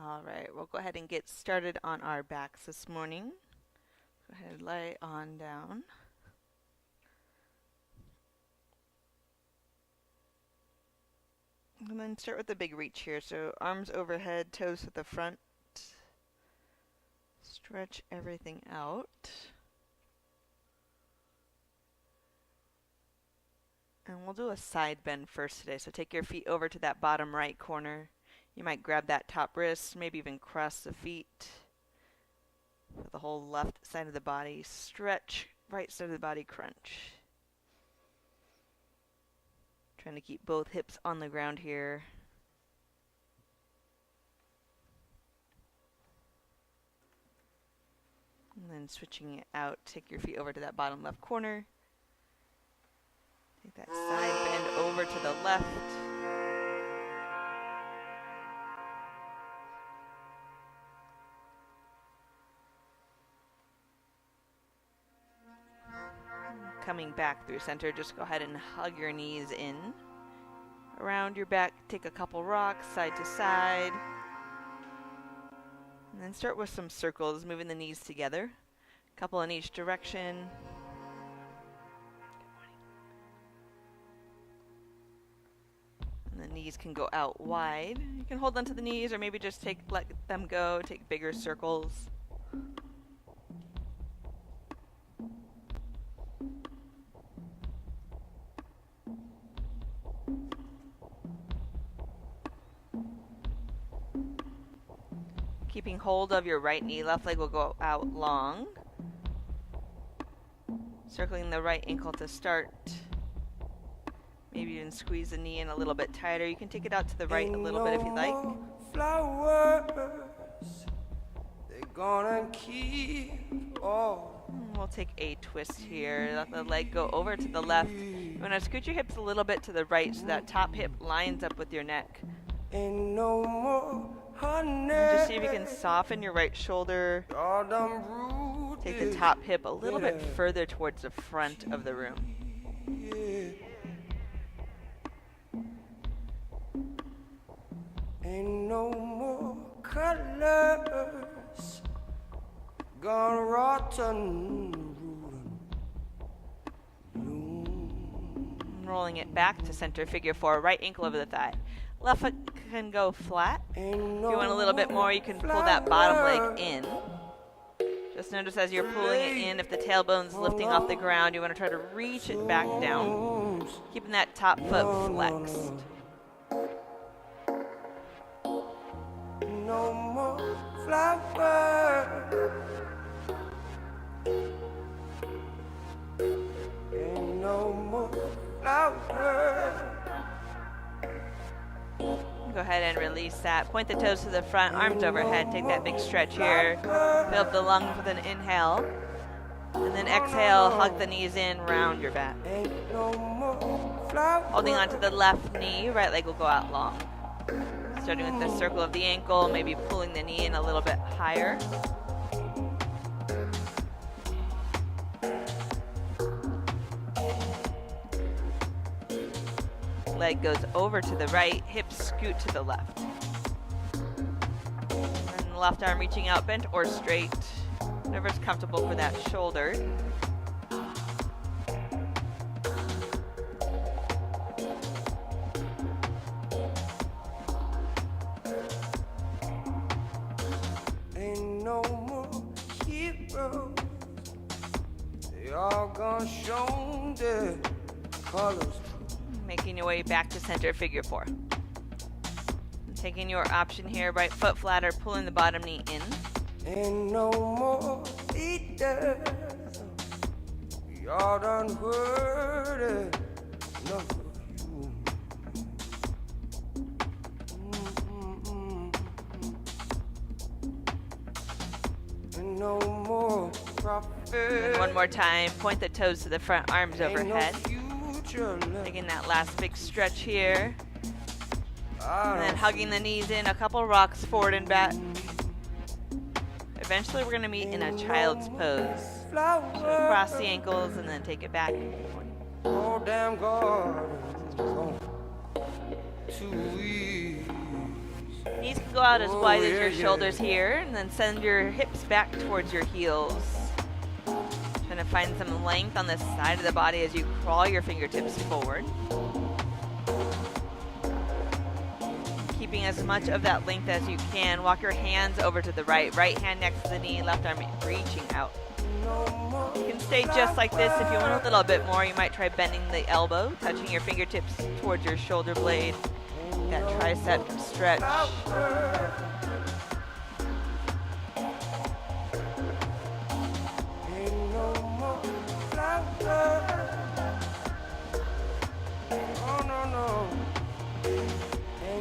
All right, we'll go ahead and get started on our backs this morning. Go ahead and lay on down. And then start with the big reach here. So arms overhead, toes to the front. Stretch everything out. And we'll do a side bend first today. So take your feet over to that bottom right corner. You might grab that top wrist, maybe even cross the feet for the whole left side of the body. Stretch, right side of the body, crunch. Trying to keep both hips on the ground here. And then switching it out, take your feet over to that bottom left corner. Take that side bend over to the left. Coming back through center, just go ahead and hug your knees in. Around your back, take a couple rocks, side to side. And then start with some circles, moving the knees together. A couple in each direction. And the knees can go out wide. You can hold onto the knees or maybe just let them go, take bigger circles. Keeping hold of your right knee, left leg will go out long. Circling the right ankle to start. Maybe even squeeze the knee in a little bit tighter. You can take it out to the right a little bit if you'd like. Flowers, they're gonna keep all. We'll take a twist here. Let the leg go over to the left. You want to scoot your hips a little bit to the right so that top hip lines up with your neck. Ain't no more honey. Just see if you can soften your right shoulder. Take the top hip a little bit further towards the front of the room. Yeah. Ain't no more colors gone rotten. Rolling it back to center, figure four, right ankle over the thigh. Left foot can go flat. If you want a little bit more, you can pull that bottom leg in. Just notice as you're pulling it in, if the tailbone's lifting off the ground, you want to try to reach it back down, keeping that top foot flexed. No more flowers. Ain't no more flowers. Go ahead and release that. Point the toes to the front, arms overhead. Take that big stretch here. Fill up the lungs with an inhale. And then exhale, hug the knees in, round your back. Holding onto the left knee, right leg will go out long. Starting with the circle of the ankle, maybe pulling the knee in a little bit higher. Leg goes over to the right, hips scoot to the left. And the left arm reaching out, bent or straight, whatever's comfortable for that shoulder. Ain't no more heroes. They all gone shown their colors. Making your way back to center, figure four. Taking your option here, right foot flatter, pulling the bottom knee in. Ain't no more leaders. We all done heard enough of you. Ain't no more prophets. And one more time, point the toes to the front, arms overhead. No, taking that last big stretch here. And then hugging the knees in, a couple rocks forward and back. Eventually we're going to meet in a child's pose. So cross the ankles and then take it back. Oh, damn God. Too easy. Knees can go out as wide as your shoulders here, and then send your hips back towards your heels. Trying to find some length on the side of the body as you crawl your fingertips forward. Keeping as much of that length as you can. Walk your hands over to the right. Right hand next to the knee, left arm reaching out. You can stay just like this. If you want a little bit more, you might try bending the elbow, touching your fingertips towards your shoulder blade. That tricep stretch.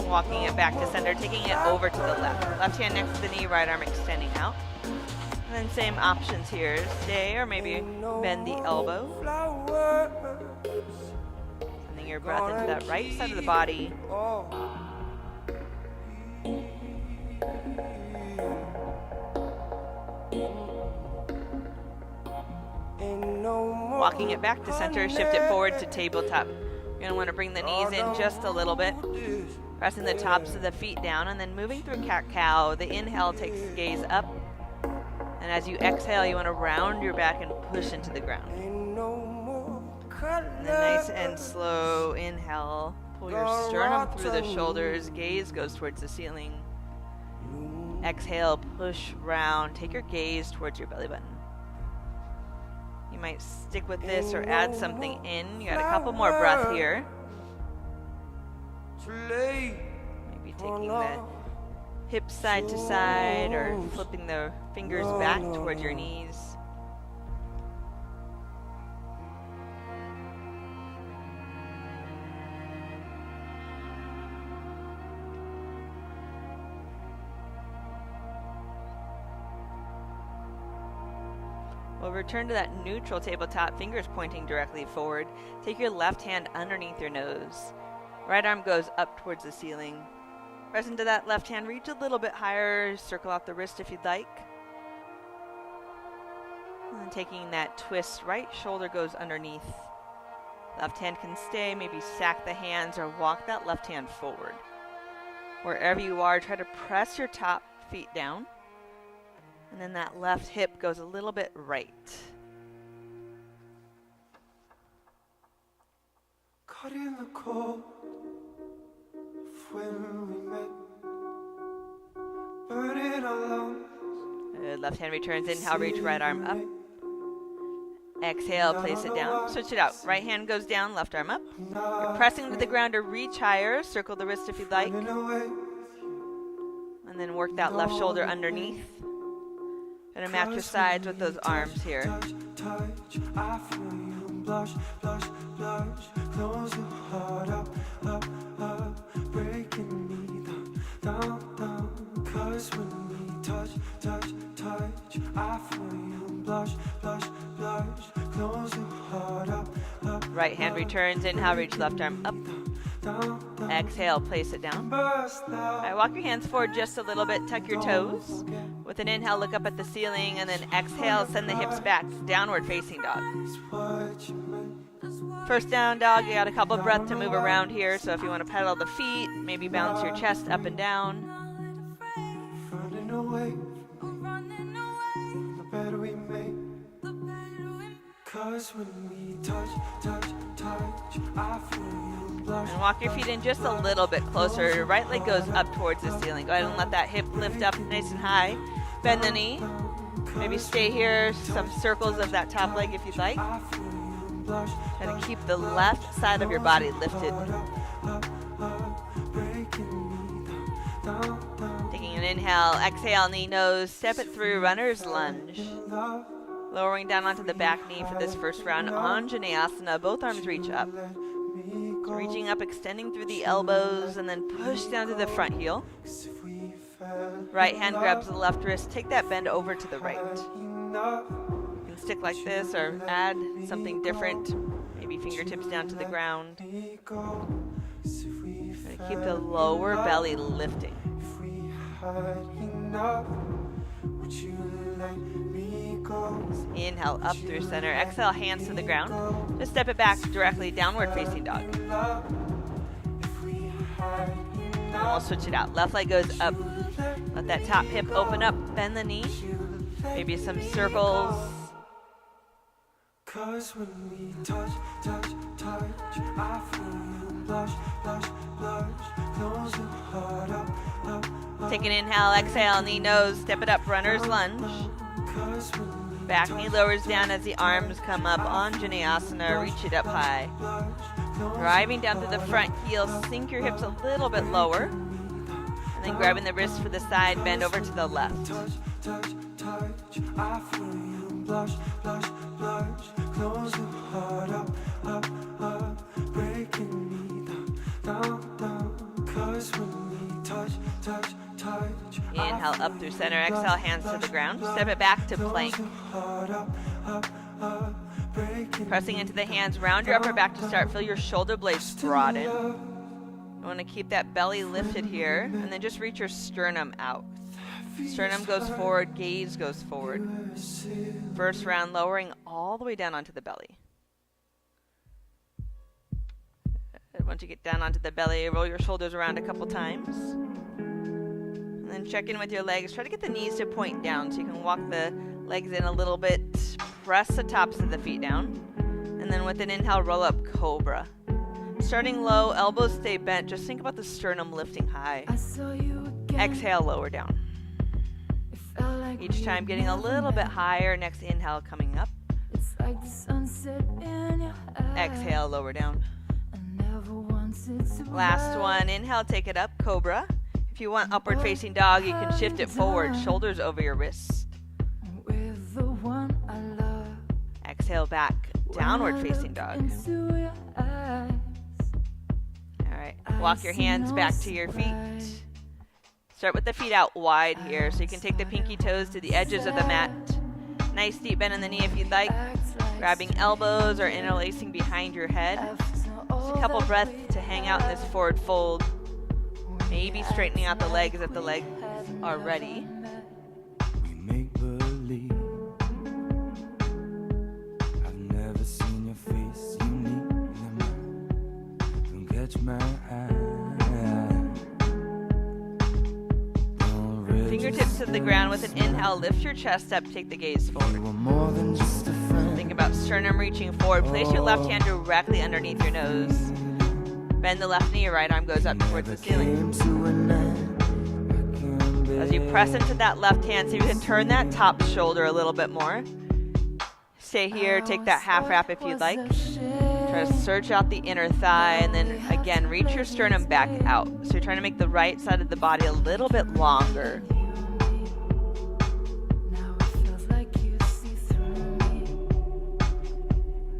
Walking it back to center, taking it over to the left. Left hand next to the knee, right arm extending out. And then same options here. Stay or maybe bend the elbow. Sending your breath into that right side of the body. Walking it back to center, shift it forward to tabletop. You're going to want to bring the knees in just a little bit. Pressing the tops of the feet down and then moving through cat-cow. The inhale takes the gaze up. And as you exhale, you want to round your back and push into the ground. And then nice and slow inhale. Pull your sternum through the shoulders. Gaze goes towards the ceiling. Exhale, push round. Take your gaze towards your belly button. You might stick with this or add something in. You got a couple more breaths here. Maybe taking the hips side to side or flipping the fingers back toward your knees. We'll return to that neutral tabletop, fingers pointing directly forward. Take your left hand underneath your nose. Right arm goes up towards the ceiling. Press into that left hand, reach a little bit higher, circle out the wrist if you'd like. And then taking that twist, right shoulder goes underneath. Left hand can stay, maybe stack the hands or walk that left hand forward. Wherever you are, try to press your top feet down. And then that left hip goes a little bit right. Caught in the cold when we met, burning our lungs. Left hand returns, inhale, reach right arm up. Exhale, place it down. Switch it out. Right hand goes down, left arm up. You're pressing to the ground or reach higher. Circle the wrist if you'd like. And then work that left shoulder underneath. Gonna match your sides with those arms here. Touch, I feel you blush, blush, blush. Close your heart up, up, up. Breaking me down, down, down. 'Cause when we touch, touch, touch, I feel you blush, blush, blush. Close your heart up, up. Right hand returns, inhale, reach left arm up. Exhale, place it down. All right, walk your hands forward just a little bit, tuck your toes. With an inhale, look up at the ceiling, and then exhale, send the hips back, downward facing dog. First down dog, you got a couple of breaths to move around here, so if you want to pedal the feet, maybe bounce your chest up and down. Running away, the better we make. 'Cause when we touch, touch, touch, I feel you blush. And walk your feet in just a little bit closer. Your right leg goes up towards the ceiling. Go ahead and let that hip lift up nice and high. Bend the knee. Maybe stay here, some circles of that top leg if you'd like. And keep the left side of your body lifted. Taking an inhale, exhale, knee, nose, step it through, runner's lunge. Lowering down onto the back knee for this first round, Anjaneyasana, both arms reach up. So reaching up, extending through the elbows, and then push down to the front heel. Right hand grabs the left wrist, take that bend over to the right. You can stick like this or add something different, maybe fingertips down to the ground. Keep the lower belly lifting. Inhale up through center. Exhale, hands to the ground. Just step it back directly, downward facing dog. we'll switch it out. Left leg goes up. Let that top hip open up. Bend the knee. Maybe some circles. 'Cause when we touch, touch, touch, I feel you blush, blush, blush. Close your heart up, up. Take an inhale, exhale, knee, nose, step it up, runner's lunge. Back knee lowers down as the arms come up. Anjaneyasana, reach it up high. Driving down to the front heel, sink your hips a little bit lower. And then grabbing the wrist for the side, bend over to the left. Touch, touch, touch, I feel you blush, blush, blush. Close your heart up, up, up. Breaking me down, down. 'Cause when we touch, touch, touch. Inhale up through center, exhale, hands to the ground. Step it back to plank. Pressing into the hands, round your upper back to start. Feel your shoulder blades broaden. You want to keep that belly lifted here, and then just reach your sternum out. Sternum goes forward, gaze goes forward. First round, lowering all the way down onto the belly. And once you get down onto the belly, roll your shoulders around a couple times. And then check in with your legs. Try to get the knees to point down so you can walk the legs in a little bit. Press the tops of the feet down. And then with an inhale, roll up cobra. Starting low, elbows stay bent. Just think about the sternum lifting high. Exhale, lower down. Each time getting a little bit higher. Next inhale coming up. Exhale, lower down. Last one, inhale, take it up, cobra. If you want upward facing dog, you can shift it forward, shoulders over your wrists. Exhale back, downward facing dog. Alright, walk your hands back to your feet. Start with the feet out wide here, so you can take the pinky toes to the edges of the mat. Nice deep bend in the knee if you'd like. Grabbing elbows or interlacing behind your head. Just a couple breaths to hang out in this forward fold. Maybe straightening out the legs if the legs are ready. We make believe. I've never seen your face, you need them. Don't catch my eye. Fingertips to the ground with an inhale, lift your chest up, take the gaze forward. Think about sternum reaching forward. Place your left hand directly underneath your nose. Bend the left knee, your right arm goes up towards the ceiling. As you press into that left hand, see if you can turn that top shoulder a little bit more. Stay here, take that half wrap if you'd like. Try to search out the inner thigh, and then again, reach your sternum back out. So you're trying to make the right side of the body a little bit longer.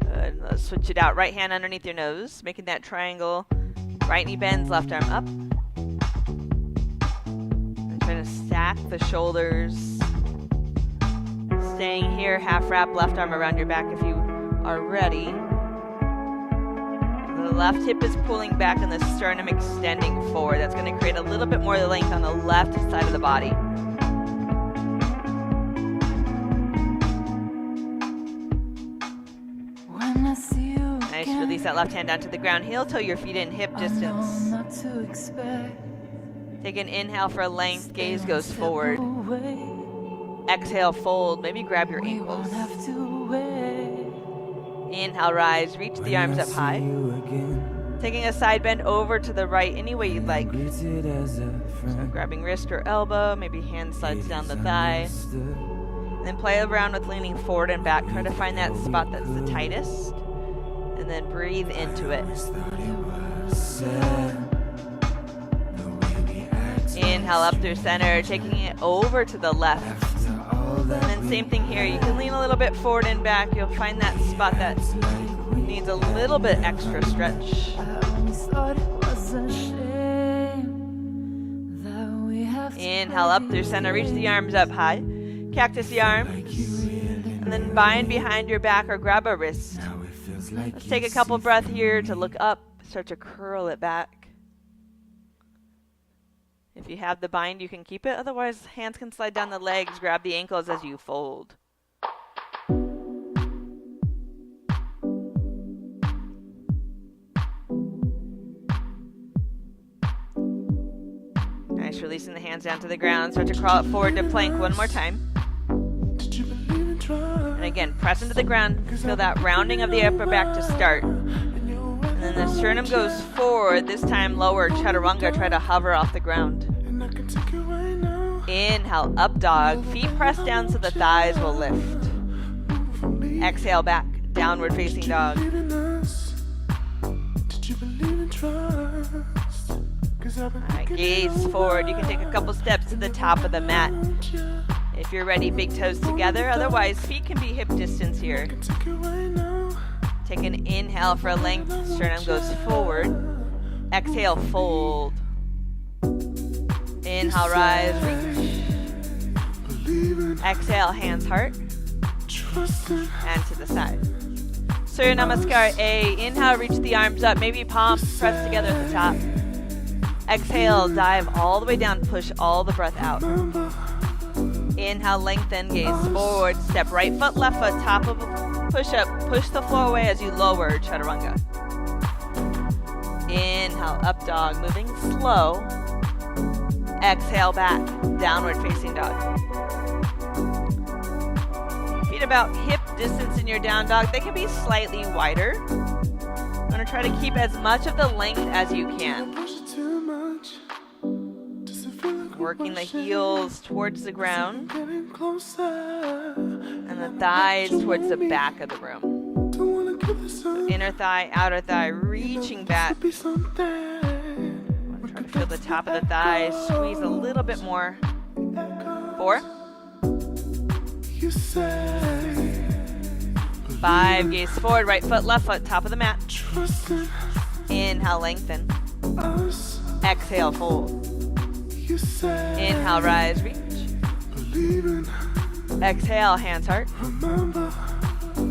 Good, let's switch it out. Right hand underneath your nose, making that triangle. Right knee bends, left arm up. And trying to stack the shoulders. Staying here, half wrap, left arm around your back if you are ready. The left hip is pulling back and the sternum extending forward. That's going to create a little bit more length on the left side of the body. Nice, release that left hand down to the ground. Heel toe your feet in hip distance. Take an inhale for length, gaze goes forward. Exhale, fold, maybe grab your ankles. Inhale, rise, reach the arms up high. Taking a side bend over to the right any way you'd like. So grabbing wrist or elbow, maybe hand slides down the thigh. And then play around with leaning forward and back. Try to find that spot that's the tightest. And then breathe into it. Inhale up through center, taking it over to the left. And then same thing here. You can lean a little bit forward and back. You'll find that spot that needs a little bit extra stretch. Inhale up through center. Reach the arms up high. Cactus the arms. And then bind behind your back or grab a wrist. Let's take a couple breaths here to look up. Start to curl it back. If you have the bind, you can keep it. Otherwise, hands can slide down the legs. Grab the ankles as you fold. Nice, releasing the hands down to the ground. Start to crawl up forward to plank one more time. And again, press into the ground. Feel that rounding of the upper back to start. And then the sternum goes forward. This time lower chaturanga. Try to hover off the ground. Inhale, up dog. Feet press down so the thighs will lift. Exhale, back. Downward facing dog. Alright, gaze forward. You can take a couple steps to the top of the mat. If you're ready, big toes together. Otherwise, feet can be hip distance here. Take an inhale for a length. Sternum goes forward. Exhale, fold. Inhale, rise, reach. Exhale, hands, heart. And to the side. Surya Namaskar A. Inhale, reach the arms up. Maybe palms press together at the top. Exhale, dive all the way down. Push all the breath out. Inhale, lengthen, gaze forward. Step right foot, left foot, top of a push-up. Push the floor away as you lower chaturanga. Inhale, up dog, moving slow. Exhale, back, downward facing dog. Feet about hip distance in your down dog. They can be slightly wider. I'm going to try to keep as much of the length as you can. Working the heels towards the ground and the thighs towards the back of the room. So inner thigh, outer thigh, reaching back. Try to feel the top of the thighs, squeeze a little bit more. 4. 5, gaze forward, right foot, left foot, top of the mat. Inhale, lengthen. Exhale, fold. Inhale, rise, reach. Exhale, hands, heart.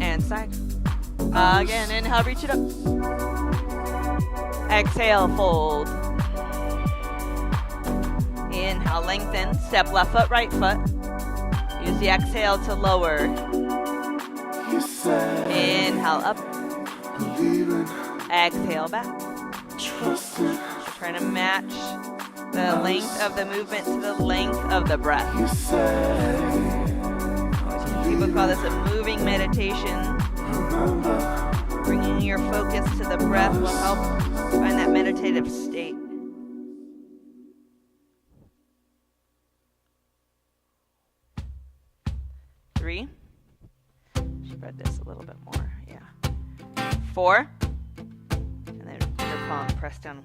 And side. Again, inhale, reach it up. Exhale, fold. Inhale, lengthen. Step left foot, right foot. Use the exhale to lower. Inhale, up. Exhale, back. Trying to match the length of the movement to the length of the breath. People call this a moving meditation. Bringing your focus to the breath will help find that meditative state. Three. Spread this a little bit more. Yeah. 4. And then your palm press down.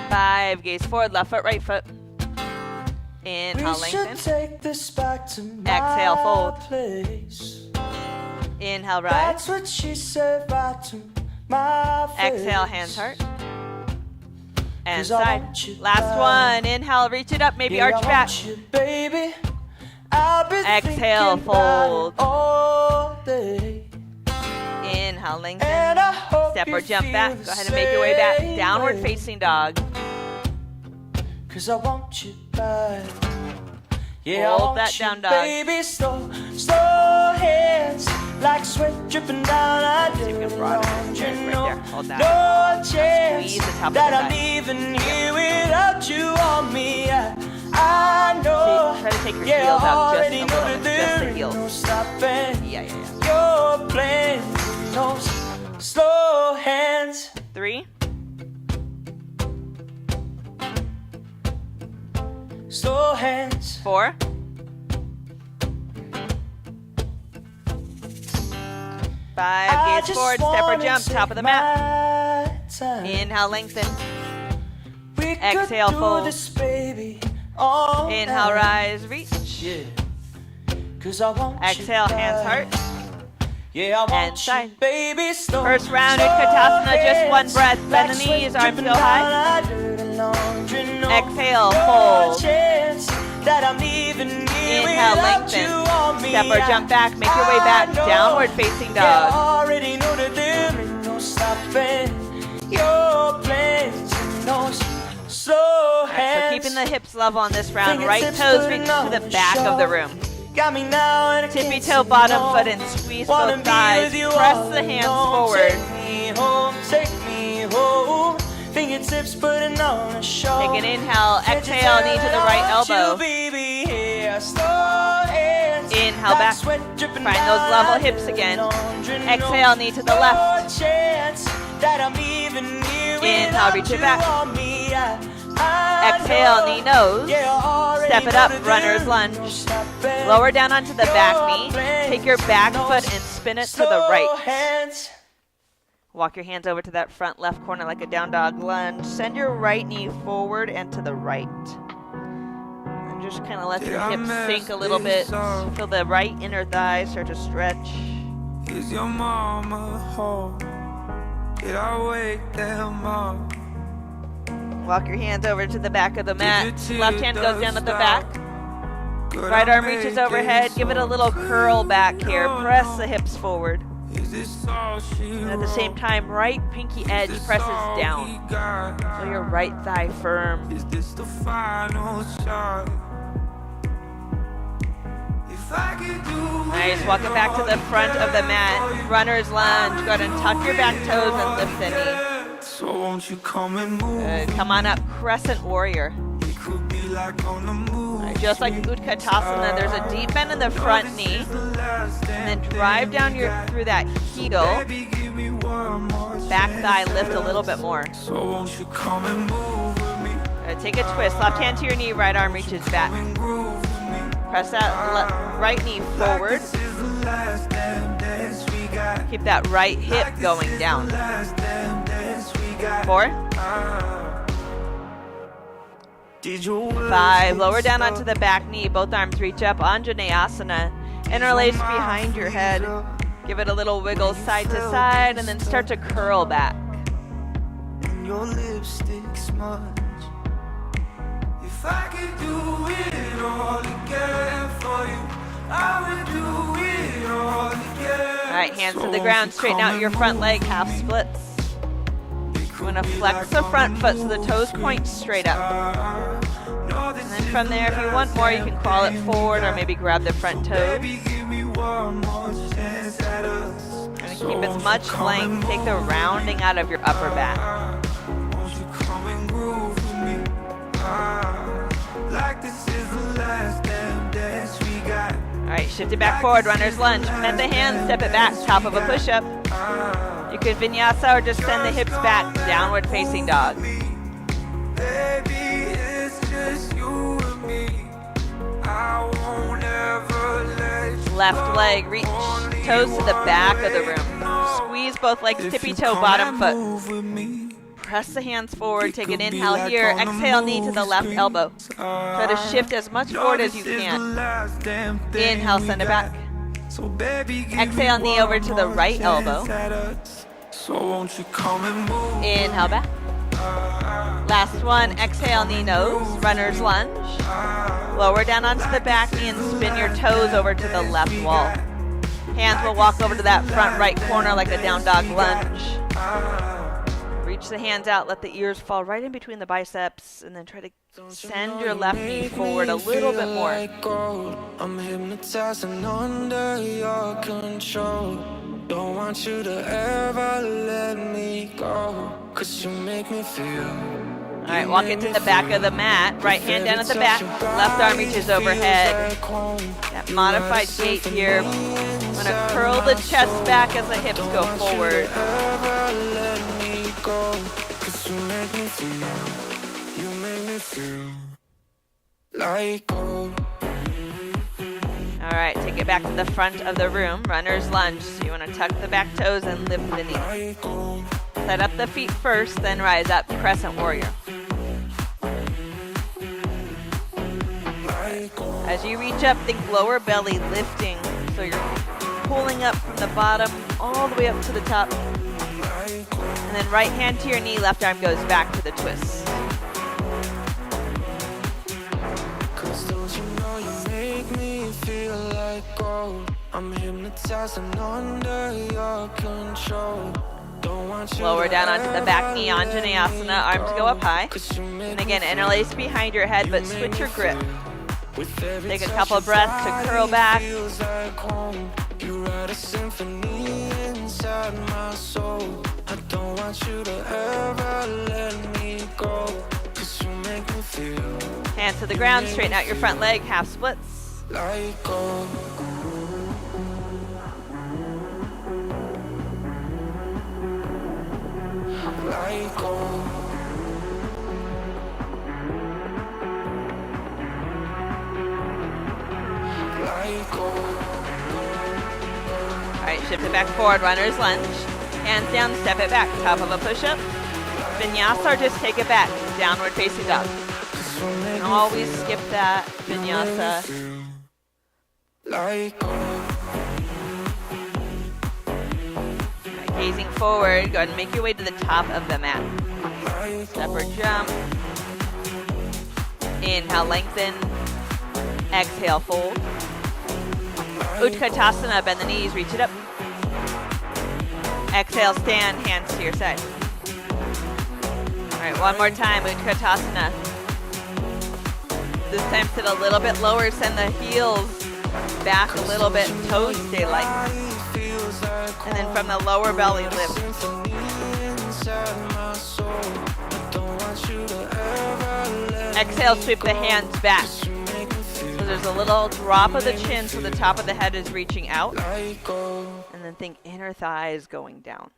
5, gaze forward, left foot, right foot. Inhale, lengthen. Exhale, fold. Inhale, rise. Exhale, hands, heart. And side. Last one. Inhale, reach it up, maybe arch back. Exhale, fold. Inhale, lengthen. Step or jump back. Go ahead and make your way back. Downward facing dog. 'Cause I want you back. Yeah, hold that down dog. Baby, slow hands, like sweat dripping down. I see if you can broaden it. Right there. Hold that. No chance Squeeze the top of that the I'm thigh. leaving here without you on me. I know. See, try to take your heels out just a little bit. Just the heels. No stopping. Yeah. Your plan, no slow hands. 3. Slow hands. 4. 5, gaze forward, step or jump, top of the mat. Inhale, lengthen. Exhale, fold. Inhale, rise, reach. Exhale, hands, heart. And side. First round, Utkatasana, just one breath. Bend the knees, arms go high. Exhale, fold. Inhale, lengthen. Step or jump back, make your way back. Downward facing dog. So keeping the hips level on this round. Right toes reach to the back of the room. Tippy toe bottom foot and squeeze both thighs. Press the hands forward. Fingertips putting on a show. Take an inhale, exhale, knee to the right elbow. Inhale back, find those level hips again. Exhale, knee to the left. Inhale, reach it back. Exhale, knee nose. Step it up, runner's lunge. Lower down onto the back knee. Take your back foot and spin it to the right. Walk your hands over to that front left corner like a down dog lunge. Send your right knee forward and to the right. And just kind of let your hips sink a little bit. Feel the right inner thigh start to stretch. Is your mama home? Did I wake them up? Walk your hands over to the back of the mat. Left hand goes down at the back. Right arm reaches overhead. Give it a little curl back here. Press the hips forward. And at the same time, right pinky edge presses down. So your right thigh firm. Is this the final shot? Nice, walk it back to the front of the mat. Runner's lunge. Go ahead and tuck your back toes and lift the knee. So won't you come and move? Good. Come on up, crescent warrior. It could be like on the move. Right, just like Utkatasana, there's a deep bend in the front knee. And then drive down through that heel. Back thigh lift a little bit more. So won't you come and move with me? Take a twist. Left hand to your knee, right arm reaches back. Press that right knee forward. Keep that right hip going down. 4. 5. Lower down onto the back knee. Both arms reach up. Anjaneyasana. Interlace behind your head. Give it a little wiggle side to side and then start to curl back. Your lipstick smudge. If I could do it all again for you, I would do it all again. All right, hands to the ground. Straighten out your front leg, half splits. You want to flex the front foot so the toes point straight up. And then from there, if you want more, you can crawl it forward or maybe grab the front toes. And keep as much length. Take the rounding out of your upper back. All right, shift it back forward, runner's lunge. Bend the hands, step it back, top of a push-up. You can vinyasa or just send the hips back, downward facing dog. Left leg, reach toes to the back of the room. Squeeze both legs, tippy toe, bottom foot. Press the hands forward, take an inhale here. Exhale, knee to the left elbow. Try to shift as much forward as you can. Inhale, send it back. Exhale, knee over to the right elbow. Inhale back. Last one, exhale, knee nose, runner's lunge. Lower down onto the back knee and spin your toes over to the left wall. Hands will walk over to that front right corner like a down dog lunge. Reach the hands out, let the ears fall right in between the biceps, and then try to send your left knee forward a little bit more. I'm hypnotizing under your control. Don't want you to ever let me go, 'cause you make me feel. All right, walk into the back of the mat. Right hand down at the back. Left arm reaches overhead. That modified gait here. I'm going to curl the chest back as the hips go forward. All right, take it back to the front of the room. Runner's lunge. So you want to tuck the back toes and lift the knees. Set up the feet first, then rise up, crescent warrior. As you reach up, think lower belly lifting. So you're pulling up from the bottom all the way up to the top. And then right hand to your knee, left arm goes back to the twist. I'm hypnotizing under your control. Lower down onto the back knee, Anjaneyasana, arms go up high. And again, interlace behind your head, but switch your grip. Take a couple breaths to curl back. You write a symphony inside my soul. I don't want you to ever let me Hands to the ground, straighten out your front leg, half splits. Like gold. Like gold. Like gold. All right, shift it back forward, runner's lunge. Hands down, step it back, top of a push-up. Vinyasa or just take it back, downward facing dog. And always skip that vinyasa. Like gold. Right, gazing forward, go ahead and make your way to the top of the mat. Step or jump. Inhale, lengthen. Exhale, fold. Utkatasana, bend the knees, reach it up. Exhale, stand, hands to your side. All right, one more time, Utkatasana. This time sit a little bit lower, send the heels back a little bit, toes stay light. And then from the lower belly, lift. Exhale, sweep the hands back. So there's a little drop of the chin so the top of the head is reaching out. And then think inner thighs going down.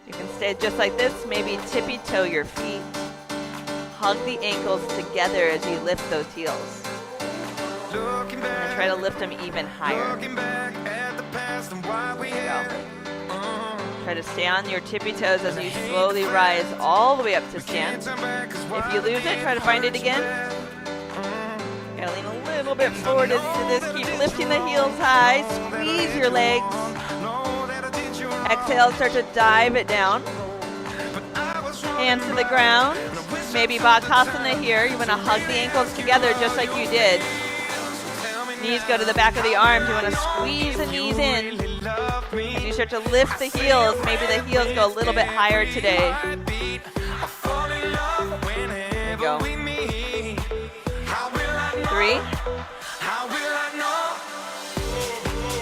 You can stay just like this, maybe tippy toe your feet. Hug the ankles together as you lift those heels. And try to lift them even higher. There you go. Try to stay on your tippy toes as you slowly rise all the way up to stand. If you lose it, try to find it again. Gotta lean a little bit forward as you do this. Keep lifting the heels high. Squeeze your legs. Exhale, start to dive it down. Hands to the ground. Maybe Bakasana here. You want to hug the ankles together just like you did. Knees go to the back of the arms. You want to squeeze the knees in. As you start to lift the heels, maybe the heels go a little bit higher today. There you go. 3,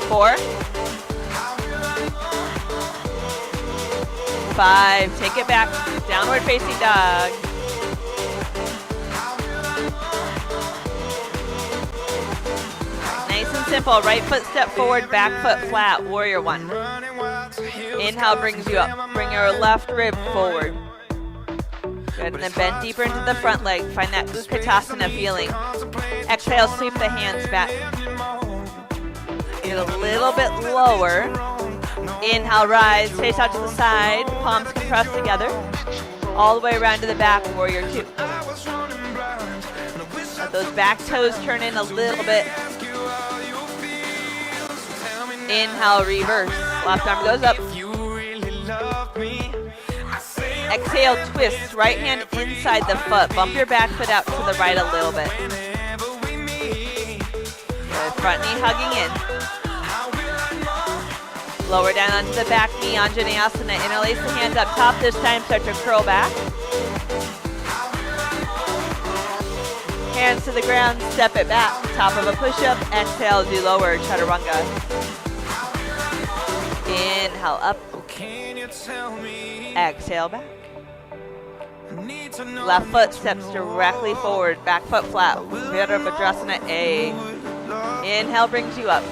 4, 5. Take it back. Downward facing dog. Nice and simple. Right foot step forward, back foot flat. Warrior 1. Inhale brings you up. Bring your left rib forward. Good, and then bend deeper into the front leg. Find that Utkatasana feeling. Exhale, sweep the hands back. Get a little bit lower. Inhale, rise, face out to the side. Palms compress together. All the way around to the back, warrior 2. Let those back toes turn in a little bit. Inhale, reverse. Left arm goes up. Exhale, twist. Right hand inside the foot. Bump your back foot out to the right a little bit. Good. Front knee hugging in. Lower down onto the back knee, Anjaneyasana. Interlace the hands up top. This time start to curl back. Hands to the ground, step it back. Top of a push-up. Exhale, do lower, chaturanga. Inhale up. Exhale back. Left foot steps directly forward. Back foot flat. Virabhadrasana A. Inhale brings you up.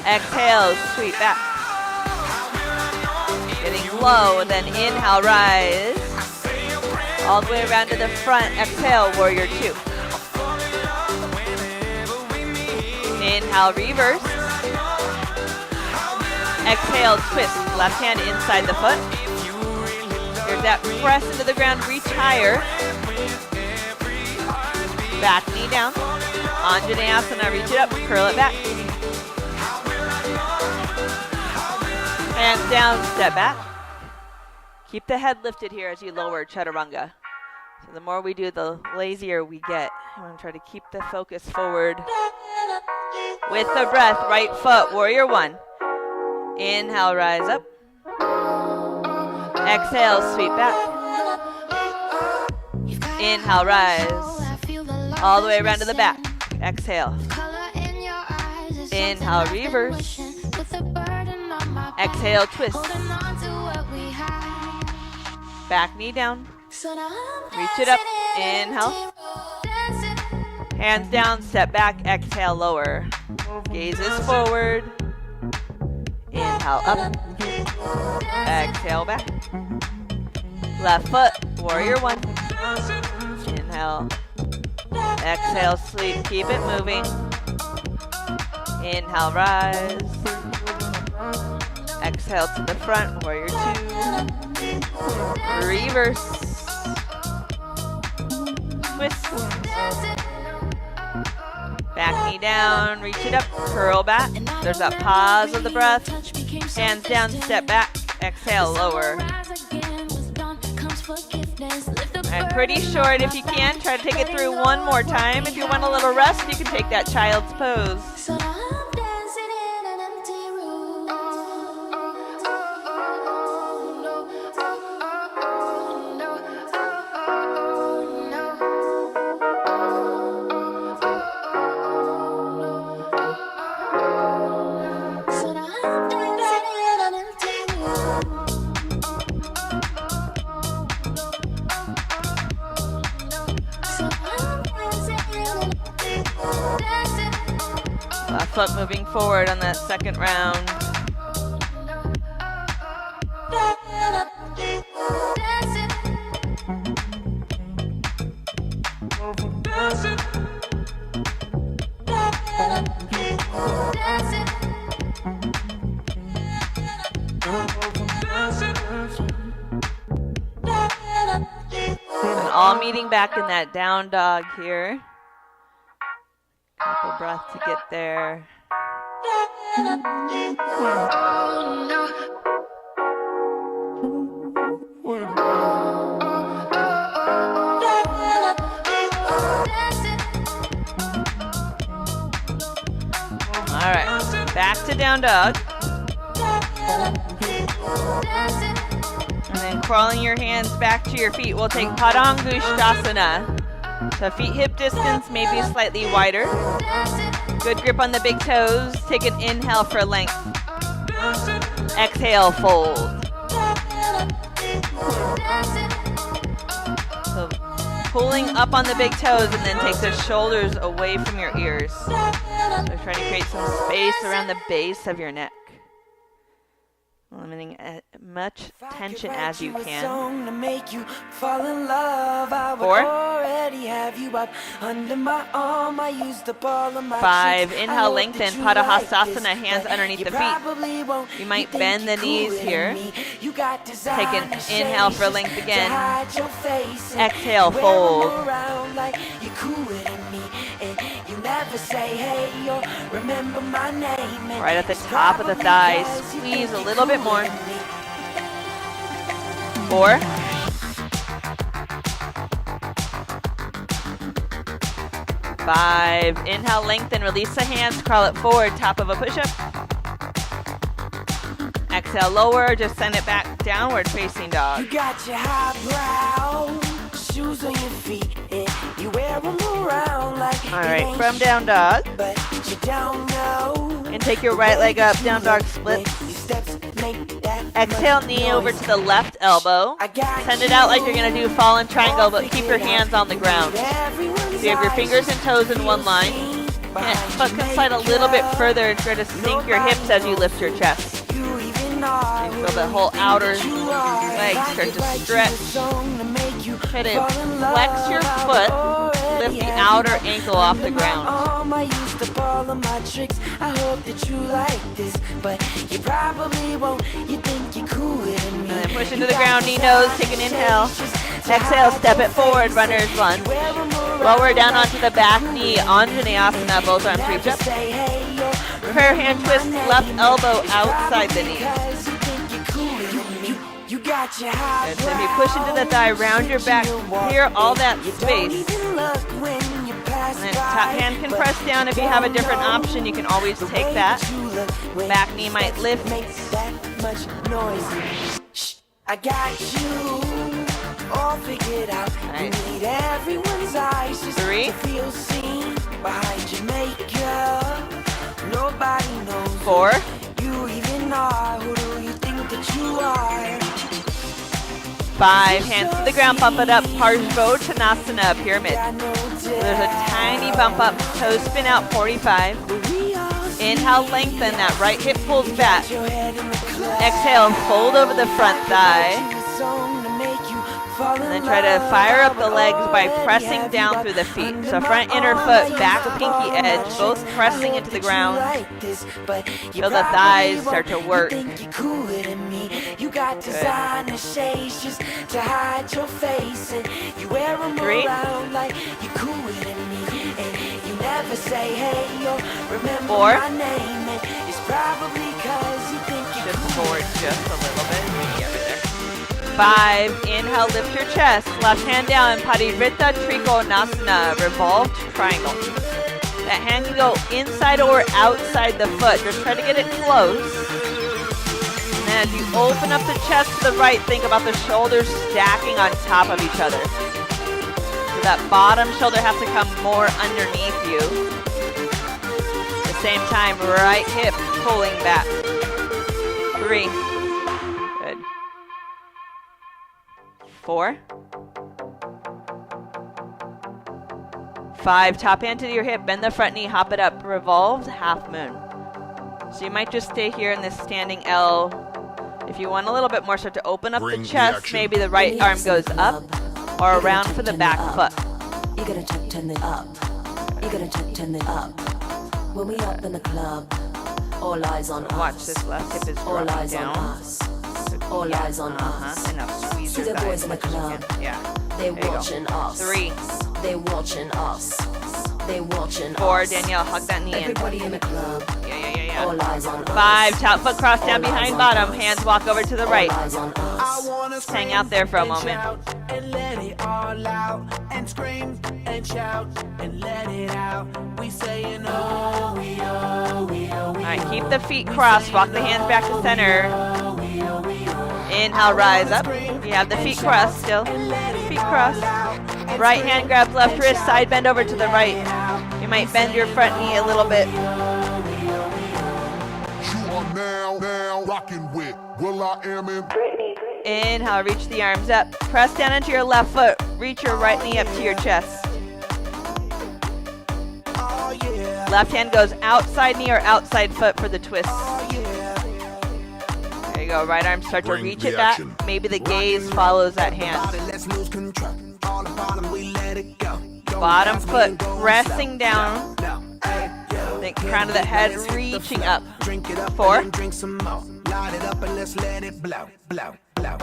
Exhale, sweep back. Getting low, then inhale, rise. All the way around to the front. Exhale, warrior 2. Inhale, reverse. Exhale, twist. Left hand inside the foot. There's that press into the ground, reach higher. Back knee down. Anjaneyasana, reach it up, curl it back. Hands down, step back. Keep the head lifted here as you lower chaturanga. So the more we do, the lazier we get. I want to try to keep the focus forward. With the breath, right foot, warrior 1. Inhale, rise up. Exhale, sweep back. Inhale, rise. All the way around to the back. Exhale. Inhale, reverse. Exhale, twist. Back knee down. Reach it up. Inhale. Hands down, step back, exhale, lower. Gazes forward. Inhale, up. Exhale, back. Left foot, warrior one. Inhale. Exhale, sleep, keep it moving. Inhale, rise. Exhale to the front, warrior two. Reverse. Twist. Back knee down, reach it up, curl back. There's that pause of the breath. Hands down, step back, exhale, lower. And pretty short if you can. Try to take it through one more time. If you want a little rest, you can take that child's pose. Left foot moving forward on that second round. And all meeting back in that down dog here. Couple breaths to get there. All right, back to down dog. And then crawling your hands back to your feet, we'll take Padangusthasana. So feet hip distance, maybe slightly wider. Good grip on the big toes. Take an inhale for length. Exhale, fold. So pulling up on the big toes and then take the shoulders away from your ears. So try to create some space around the base of your neck. Eliminating as much tension as you can. 4. 5. Inhale, lengthen. Padahastasana, hands underneath the feet. You might bend the knees here. Take an inhale for length again. Exhale, fold. Right at the top of the thighs. Squeeze a little bit more. 4. 5. Inhale, lengthen, release the hands, crawl it forward, top of a push-up. Exhale, lower, just send it back, downward facing dog. You got your highbrow shoes on your feet, and you wear them around like. All right, from down dog. But you don't know. And take your right leg up, down dog split. Exhale, knee over to the left elbow. Send it out like you're going to do fallen triangle, but keep your hands on the ground. So you have your fingers and toes in one line. And foot can slide a little bit further and try to sink your hips as you lift your chest. And feel the whole outer leg start to stretch. Try to flex your foot. Lift the outer ankle off the ground. And then push into the ground, knee nose, take an inhale. Exhale, step it forward, runner's lunge. Lower down onto the back knee, Anjaneyasana, both arms reach up. Prayer hand twist, left elbow outside the knee. And so if you push into the thigh, round your back, clear all that space. And then top hand can press down. If you have a different option, you can always take that. Back knee might lift. I got you all figured out. Nice. You need everyone's eyes just 3. To feel seen behind your makeup. Nobody knows 4. You even are. Who do you think that you are? 5, hands to the ground, bump it up, Parsvottanasana, pyramid. So there's a tiny bump up, toes spin out, 45. Inhale, lengthen, that right hip pulls back. Exhale, fold over the front thigh. And then try to fire up the legs by pressing down through the feet. So front inner foot, back pinky edge, both pressing into the ground. Feel the thighs start to work. Good. 3. 4. Just forward just a little bit. Yeah, right there. 5, inhale, lift your chest, left hand down, Parivrtta Trikonasana, revolved triangle. That hand can go inside or outside the foot, just try to get it close. And then as you open up the chest to the right, think about the shoulders stacking on top of each other. So that bottom shoulder has to come more underneath you. At the same time, right hip pulling back. 3. Good. 4. 5, top hand to your hip, bend the front knee, hop it up, revolved, half moon. So you might just stay here in this standing L. If you want a little bit more, start to open up the chest, maybe the right arm goes up or around for the back foot. You gotta turn it up. You gotta turn it up. When we up in the club, all eyes on us. Watch this left hip is dropping down. All eyes on us. And now squeeze See your the thighs boys in the as much as you club. can. Yeah. They There you go. watching us. 3. They watching us. They watching 4, us. Danielle, hug that knee in. Everybody in the club. Yeah. All eyes on us. 5, top foot cross down behind bottom, hands walk over to the right. All eyes on us. Just hang out there for a moment. And let it all out and scream and shout and let it out. We saying oh, we oh, we oh, we. Alright, keep the feet crossed, walk the hands back to center. Inhale, rise up. You have the feet crossed still. Feet crossed. Right hand grabs left wrist, side bend over to the right. You might bend your front knee a little bit. You are now rocking with Will I Am in. Inhale, reach the arms up. Press down into your left foot. Reach your right knee up to your chest. Left hand goes outside knee or outside foot for the twist. There you go. Right arm start to Bring reach the it back. action. Maybe the gaze follows that hand. Let's lose control. All the bottom, we let it go. Bottom foot pressing down. Think crown of the head reaching up. Drink it up 4. and drink some more. Light it up and let's let it blow, blow, blow.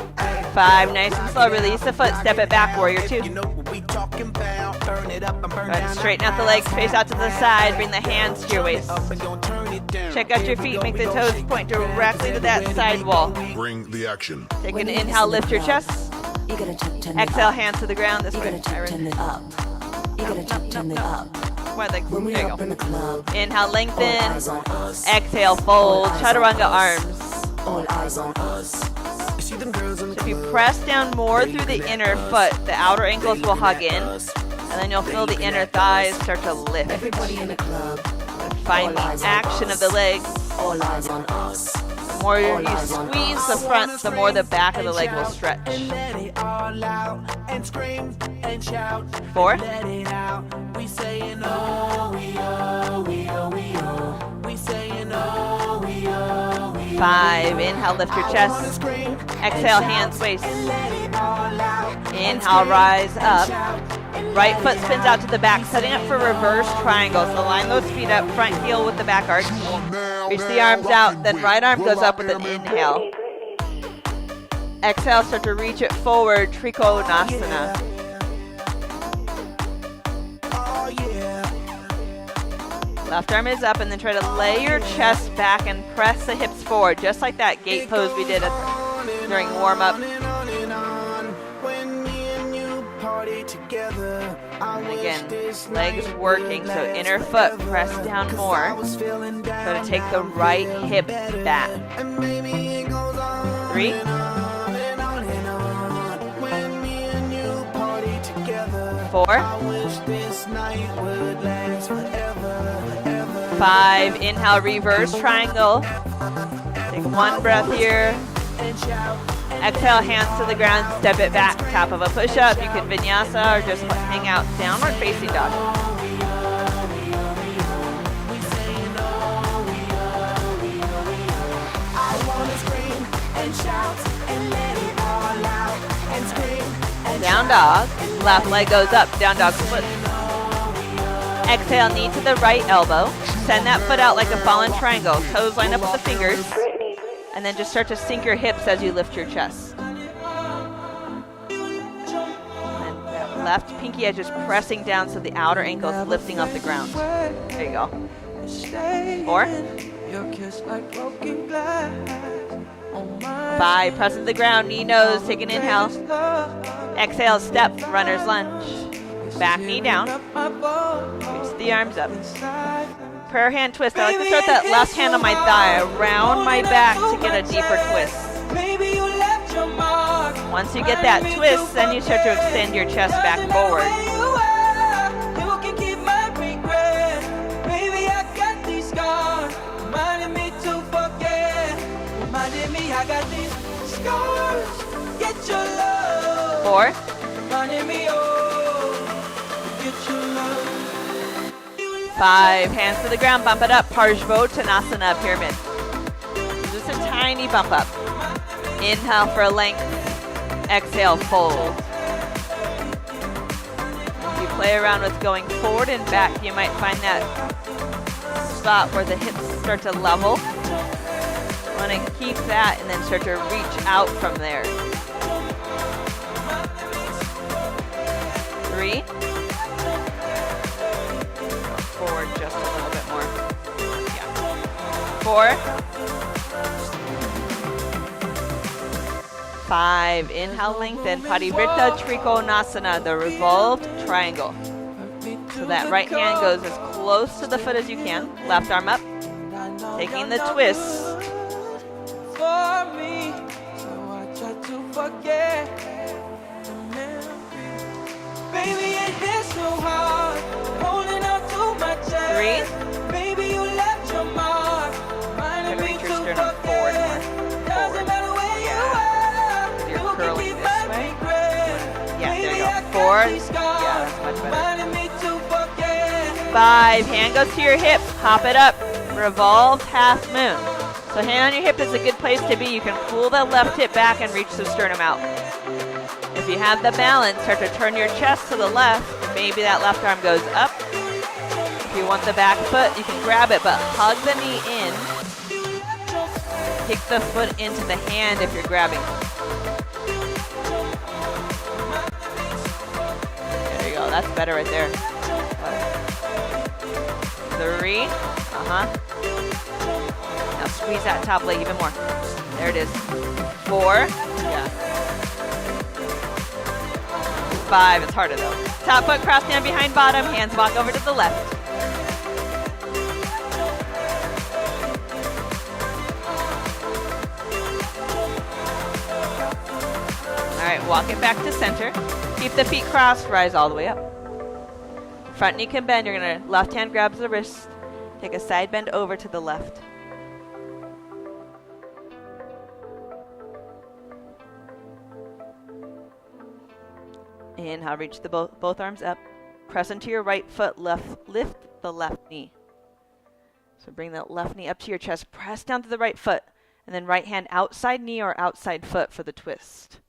5, nice and slow. Release the foot. Step it back, warrior 2. You know what we talking about. Burn it up and burn Go ahead down. and straighten out the legs. Face out to the side. Bring the hands to your waist. Up and gonna turn it down. Check out your feet. Make the toes point directly to that side wall. Bring the action. Take an inhale. Lift your chest. You gotta turn it Exhale. up. Hands to the ground. This You way. gotta turn it up. You gotta turn it up. More like, When we there you up in go. the club, Inhale. all Lengthen. eyes on us. Exhale. Fold. Chaturanga arms. All eyes on us. See them girls in the If you press down more through the inner foot, the outer ankles will hug in. And then you'll feel the inner thighs start to lift. Everybody in the club. Find the action of the legs. All eyes on us. The more you squeeze the front, the more the back of the leg will stretch. let it all out and scream and shout. 4. Let it out. We saying oh, we oh, we oh, we oh. We saying oh, we oh, we oh. 5. Inhale, lift your chest. Exhale, hands, waist. Inhale, rise up. Right foot spins out to the back, setting up for reverse triangle. So line those feet up, front heel with the back arch. Reach the arms out, then right arm goes up with an inhale. Exhale, start to reach it forward, Trikonasana. Left arm is up, and then try to lay your chest back and press the hips forward, just like that gate pose we did during warm-up. And again, legs working, so inner foot press down more. Try to take the right hip back. 3. 4. 5. Inhale, reverse triangle. Take one breath here. Exhale, hands to the ground, step it back, top of a push-up. You can vinyasa or just hang out, downward facing dog. Down dog, left leg goes up, down dog split. Exhale, knee to the right elbow. Send that foot out like a fallen triangle. Toes line up with the fingers. And then just start to sink your hips as you lift your chest. And that left pinky edge is pressing down so the outer ankle is lifting off the ground. There you go. 4. 5, press to the ground, knee nose, take an inhale. Exhale, step, runner's lunge. Back knee down. Reach the arms up. Prayer hand twist. I like to start that left hand on my thigh, around my back to get a deeper twist. Once you get that twist, then you start to extend your chest back forward. Four. 5, hands to the ground, bump it up, Parsvottanasana pyramid. Just a tiny bump up. Inhale for a length, exhale, fold. If you play around with going forward and back, you might find that spot where the hips start to level. You want to keep that and then start to reach out from there. 3. Forward just a little bit more. Yeah. 4. 5. Inhale, lengthen. Parivrtta Trikonasana, the revolved triangle. So that right hand goes as close to the foot as you can. Left arm up. Taking the twist. Baby, it hits so hard. Holding on to my chest. 3. Baby, you left your mark. Try to reach your sternum forward more. Forward. Yeah. You're curling this way. Yeah, there you go. 4. Yeah, that's much better. 5. Hand goes to your hip. Hop it up. Revolved half moon. So hand on your hip is a good place to be. You can pull the left hip back and reach the sternum out. If you have the balance, start to turn your chest to the left. Maybe that left arm goes up. If you want the back foot, you can grab it, but hug the knee in. Kick the foot into the hand if you're grabbing. There you go. That's better right there. 3. Now squeeze that top leg even more. There it is. 4. Yeah. 5. It's harder though. Top foot cross down behind bottom. Hands walk over to the left. All right, walk it back to center. Keep the feet crossed. Rise all the way up. Front knee can bend. You're gonna left hand grabs the wrist. Take a side bend over to the left. Inhale, reach the both arms up. Press into your right foot, lift the left knee. So bring the left knee up to your chest, press down to the right foot, and then right hand outside knee or outside foot for the twist.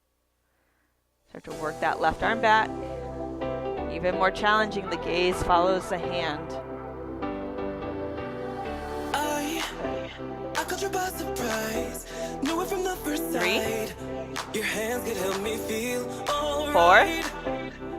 Start to work that left arm back. Even more challenging, the gaze follows the hand. I caught you by surprise. Knew it from the first 3. Your hands could help me feel all 4. right.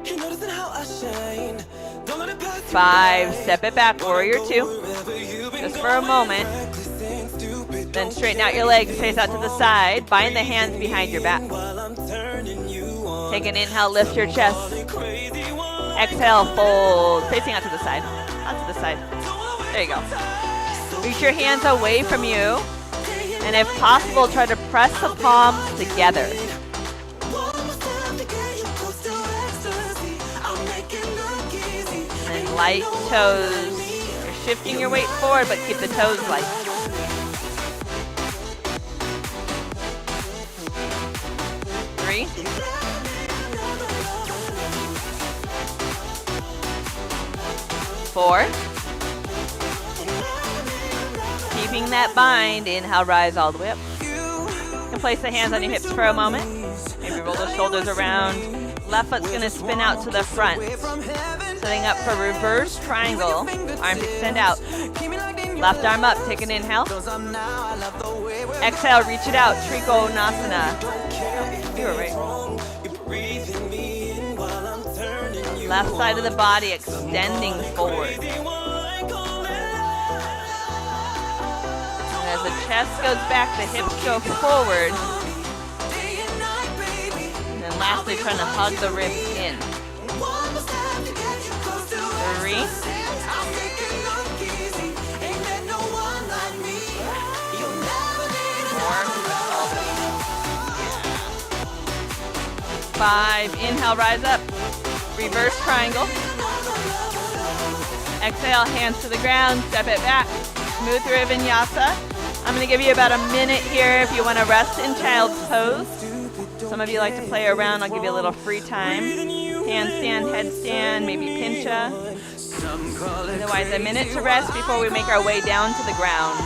You noticing how I shine. Don't let it pass you 5. by. Step it back, warrior 2. Wherever you've been Just for a moment. reckless and stupid. Then straighten out your legs, face out to the side. Bind the hands behind your back. While I'm turning you on. Take an inhale, lift your chest. Crazy one. Exhale, fold. Facing out to the side. Out to the side. There you go. Reach your hands away from you. And if possible, try to press the palms together. And light toes. You're shifting your weight forward, but keep the toes light. 4. Keeping that bind. Inhale, rise all the way up. You can place the hands on your hips for a moment. Maybe roll the shoulders around. Left foot's going to spin out to the front. Setting up for reverse triangle. Arms extend out. Left arm up. Take an inhale. Exhale, reach it out. Trikonasana. You were right. Left side of the body extending forward. And as the chest goes back, the hips go forward. And then lastly, trying to hug the ribs in. 3. 5. Inhale, rise up. Reverse triangle. Exhale, hands to the ground. Step it back. Move through a vinyasa. I'm going to give you about a minute here if you want to rest in child's pose. Some of you like to play around. I'll give you a little free time. Handstand, headstand, maybe pincha. Otherwise, a minute to rest before we make our way down to the ground.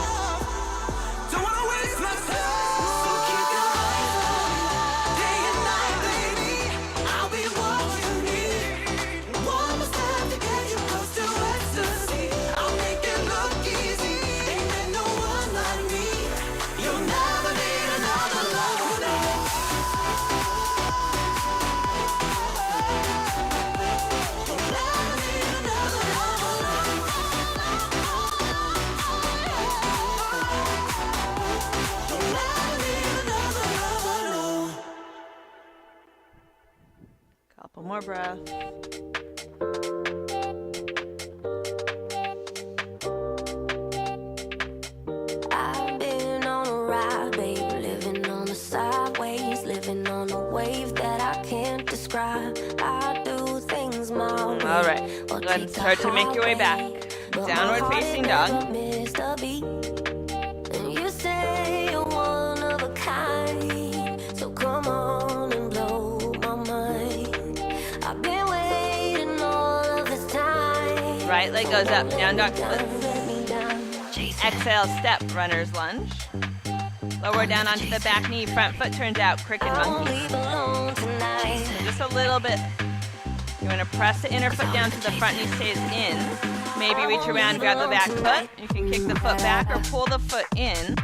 Couple more breaths. I've been on a ride, babe, living on the sideways, living on a wave that I can't describe. I do things my way. All right, go ahead and start to make your way back. Downward facing dog. And you say you're one of a kind, so come on and blow my mind. I've been waiting all of this time. Right leg goes up, down dog splits. Exhale, step, runner's lunge. Lower down onto the back knee, front foot turns out, cricket monkey. Just a little bit. You want to press the inner foot down to the front knee stays in. Maybe reach around, grab the back foot. You can kick the foot back or pull the foot in.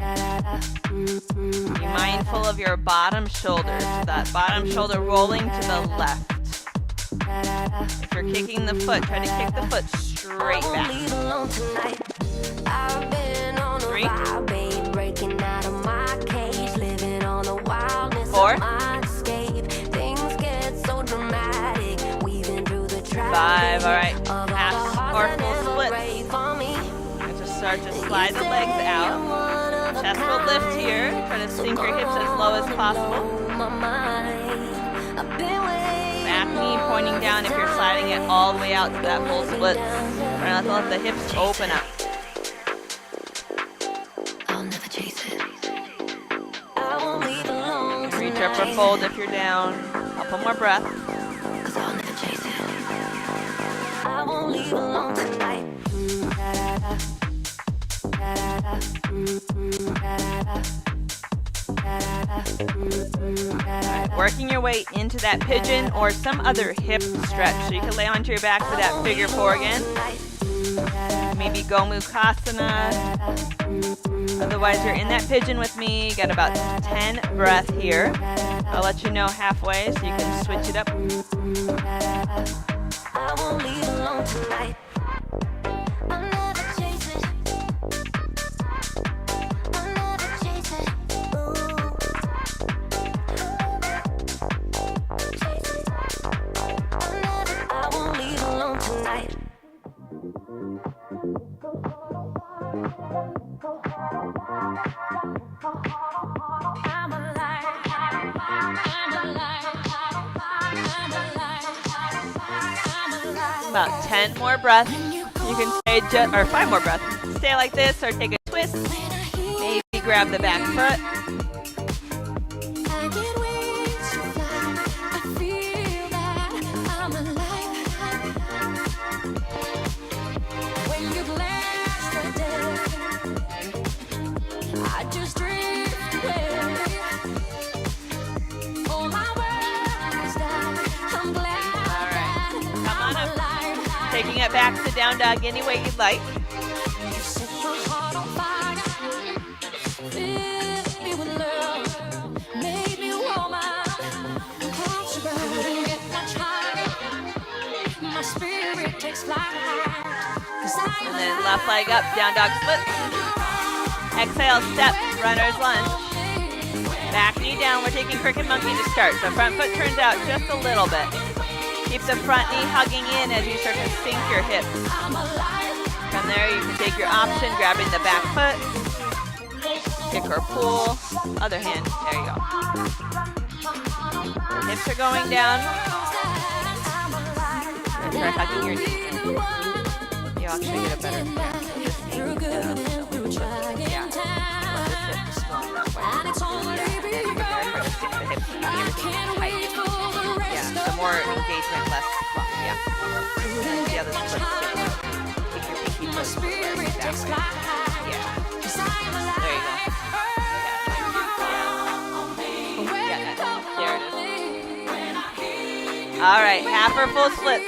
Be mindful of your bottom shoulders. That bottom shoulder rolling to the left. If you're kicking the foot, try to kick the foot straight back. 3. 4. 5. All right. Half or full splits. And just start to slide the legs out. Chest will lift here. Try to sink your hips as low as possible. Back knee pointing down if you're sliding it all the way out to that full split. Try not to let the hips open up. Reach up or fold if you're down. Couple more breaths. I won't leave alone tonight. Right, working your way into that pigeon or some other hip stretch. So you can lay onto your back for that figure 4 again. Maybe Gomukhasana. Otherwise, you're in that pigeon with me. Got about 10 breaths here. I'll let you know halfway so you can switch it up. I won't leave alone tonight. I'll never chase it. I'll never chase it. Ooh. Chase it. I won't leave alone tonight. I'm alive. About 10 more breaths. You can stay or 5 more breaths. Stay like this or take a twist. Maybe grab the back foot. taking it back to down dog any way you'd like. And then left leg up, down dog split. Exhale, step, runner's lunge. Back knee down, we're taking cricket monkey to start. So front foot turns out just a little bit. Keep the front knee hugging in as you start to sink your hips. From there, you can take your option, grabbing the back foot. Kick or pull. Other hand, there you go. Hips are going down. Try hugging your knee. You actually get a better the more engagement, less fun. Yeah. Yeah, the split. Take your pinky toes that way. Yeah. There you go. There it is. All right, half or full splits.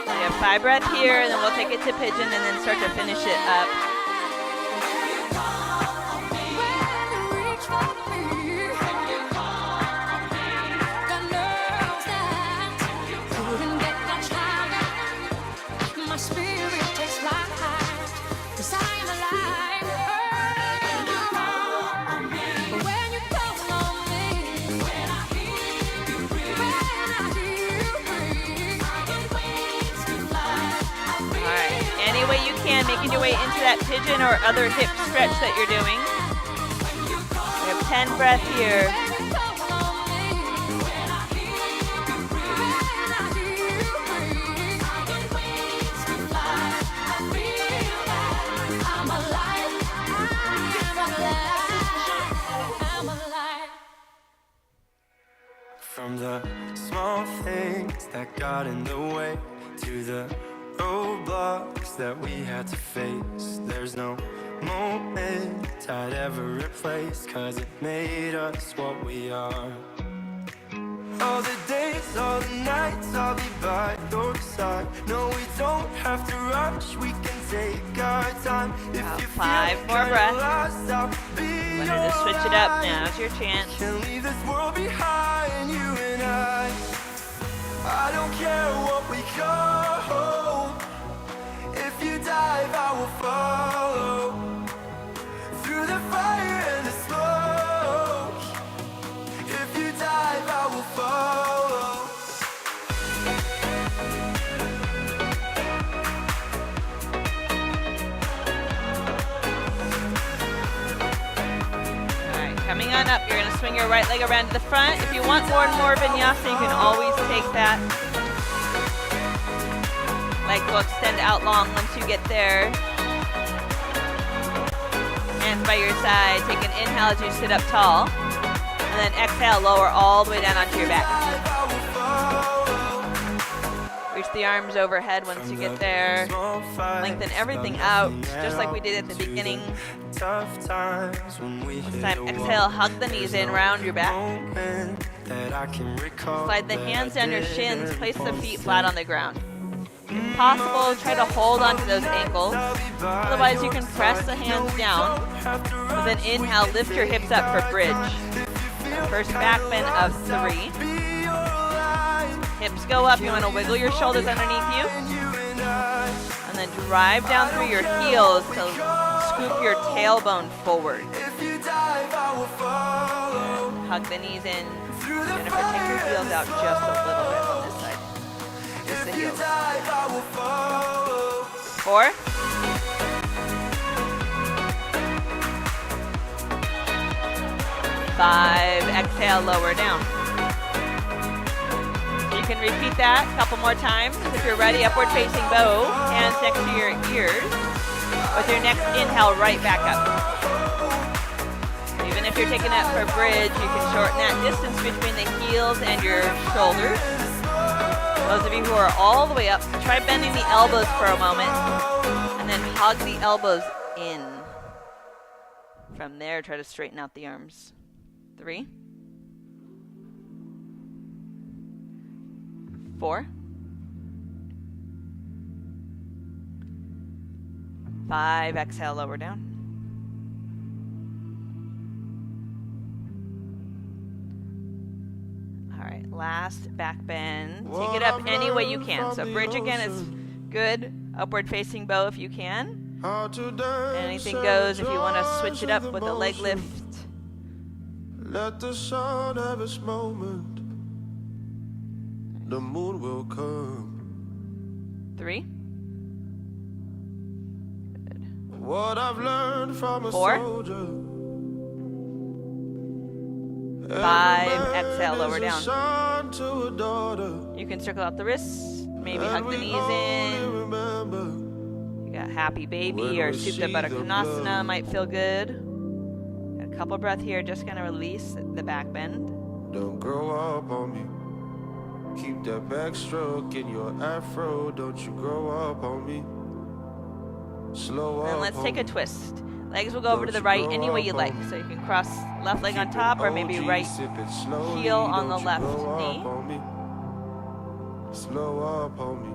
We have 5 breaths here, and then we'll take it to pigeon and then start to finish it up. Making your way into that pigeon or other hip stretch that you're doing. We have 10 breaths here. From the small things that got in the way to the roadblocks that we had to face. There's no moment I'd ever replace, 'cause it made us what we are. All the days, all the nights, I'll be by your side. No, we don't have to rush, we can take our time. If you 5 more breaths. Learn to switch it up. Now's your chance. Can't leave this world behind, you and I don't care what we go. If you dive, I will follow. Through the fire and the smoke. If you dive, I will follow. Alright, coming on up, you're going to swing your right leg around to the front. If you want more vinyasa, you can always take that. Legs will extend out long once you get there. Hands by your side. Take an inhale as you sit up tall. And then exhale, lower all the way down onto your back. Reach the arms overhead once you get there. Lengthen everything out, just like we did at the beginning. This time, exhale, hug the knees in, round your back. Slide the hands down your shins, place the feet flat on the ground. If possible, try to hold onto those ankles. Otherwise, you can press the hands down. With an inhale, lift your hips up for bridge. First back bend of 3. Hips go up. You want to wiggle your shoulders underneath you. And then drive down through your heels to scoop your tailbone forward. Hug the knees in. Jennifer, take your heels out just a little bit on this side. Just the heels. 4. 5. Exhale, lower down. So you can repeat that a couple more times. If you're ready, upward facing bow, hands next to your ears. With your next inhale, right back up. Even if you're taking that for bridge, you can shorten that distance between the heels and your shoulders. Those of you who are all the way up, try bending the elbows for a moment, and then hug the elbows in. From there, try to straighten out the arms. 3. 4, 5, exhale, lower down. 'Alright, last back bend. Take it up any way you can. So bridge again is good. Upward facing bow if you can. Anything goes if you want to switch it up with a leg lift. Let the sun have its moment. The moon will come. 3. What I've learned from a 4. soldier. 5, exhale, lower down. Son to a daughter. You can circle out the wrists, maybe And hug the we knees only in. remember You got happy baby when or we supta see baddha the konasana blood. might feel good. Got a couple breath here, just gonna release the back bend. Don't grow up on me. Keep that backstroke in your afro. Don't you grow up on me. Slow up. And let's take a on me. twist. Legs will go over to the right any way you like. So you can cross left leg on Keep top it or maybe OG, right sip it slowly. heel on the Don't you left grow knee. up on me. Slow up on me.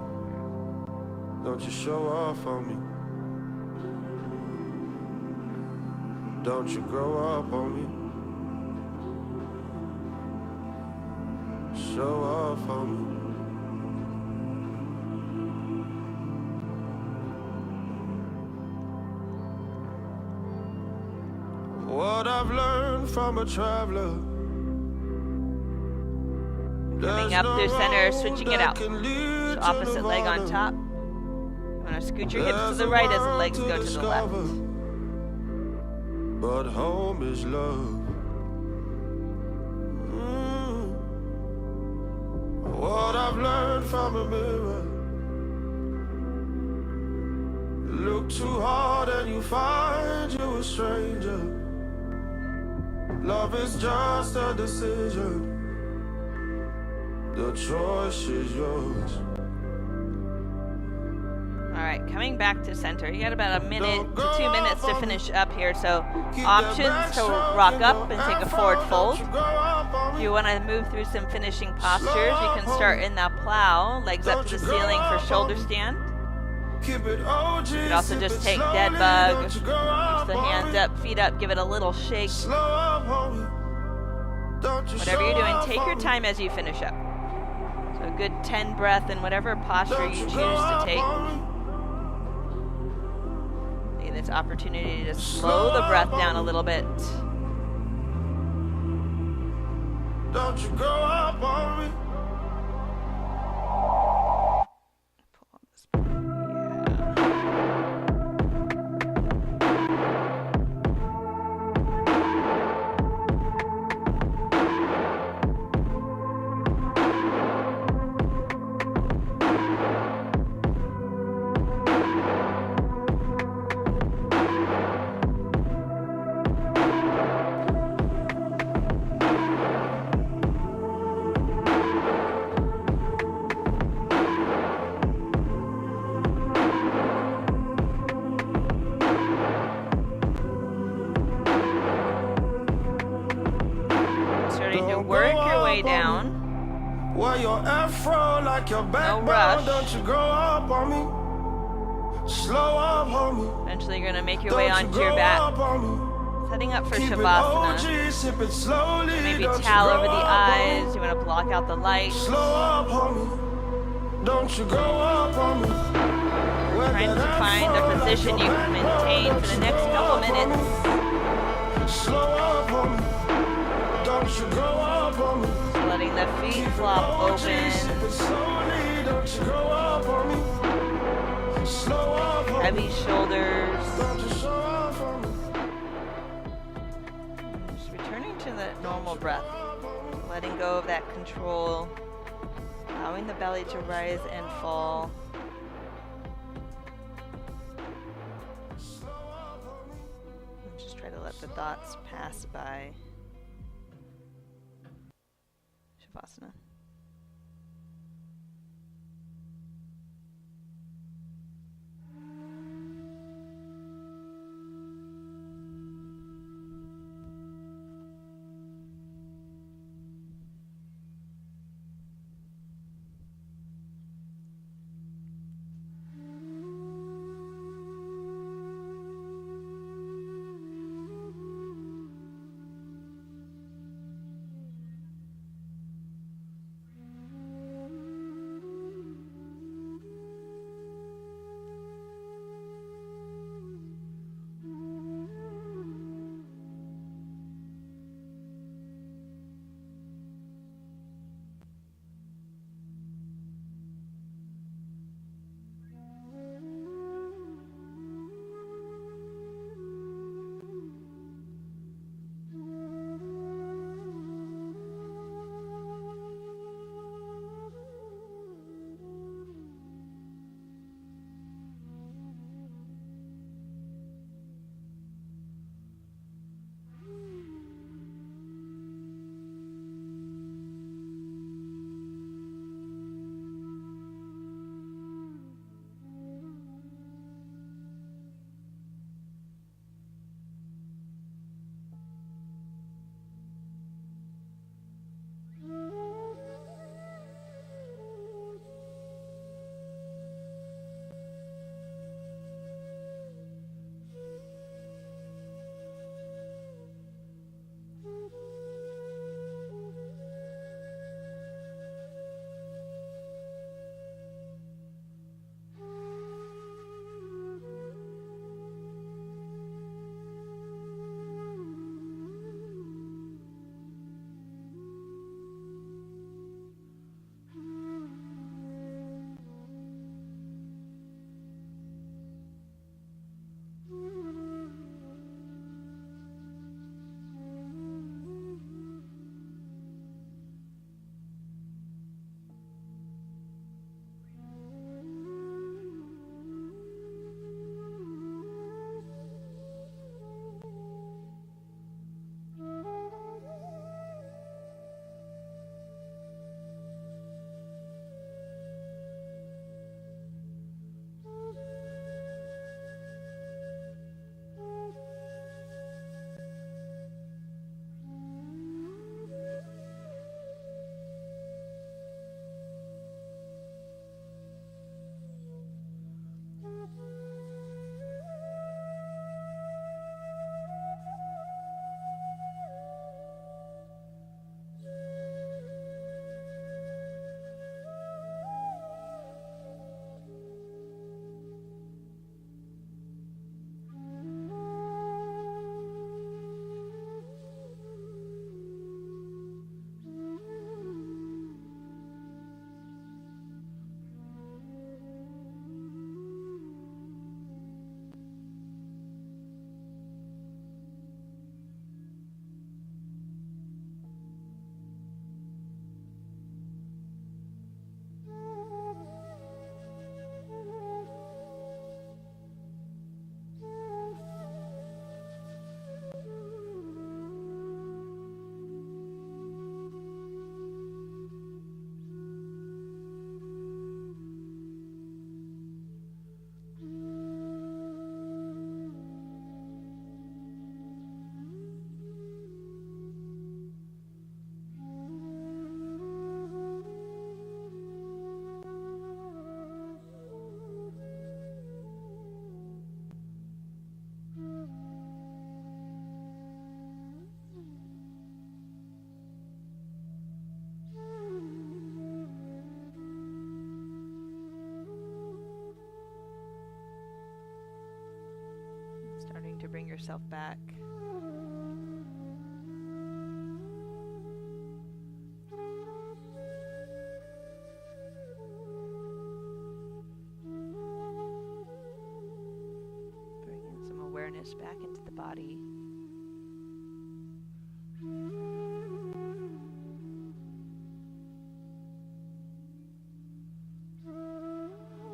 Don't you show off on me. Don't you grow up on me. Show off on me. What I've learned from a traveler. Coming up through center, switching it out. So opposite leg on top. You want to scoot your hips to the right as the legs go to the left. But home is love. What I've learned from a mirror. Look too hard and you find you a stranger. Love is just a decision. The choice is yours. Alright, coming back to center. You got about a minute to 2 minutes to finish up here. So options to rock up and take a forward fold. If you want to move through some finishing postures, you can start in that plow, legs up to the ceiling for shoulder stand. You could also just take dead bug, reach the hands up, feet up, give it a little shake. Whatever you're doing, take your time as you finish up. So a good 10 breath in whatever posture you choose to take. Taking this opportunity to slow the breath down a little bit. Don't you go up on me. Pull on this part. Starting to work your way down. Wear your afro like your No backbone. rush. Don't you grow up on me. Slow up on me. Eventually you're going to make your way Don't you onto your grow back. up on me. Setting up for Keep it Shavasana. OG, sip it slowly. Maybe Don't you towel grow over the up on me. eyes. You want to block out the light. Slow up on me. Don't you grow up on me. Wear Trying to that find afro a like position your you can backbone. maintain Don't for the you next grow couple up on minutes. me. Slow up on me. Don't you grow up on me. So letting the feet flop OG, open. sip it slowly. Don't you grow up on me. Slow up on me. Heavy shoulders. Don't you show off on me. Just returning to that normal breath. Letting go of that control. Allowing the belly to rise and fall. And just try to let the thoughts pass by. Shavasana. yourself back. Bringing some awareness back into the body.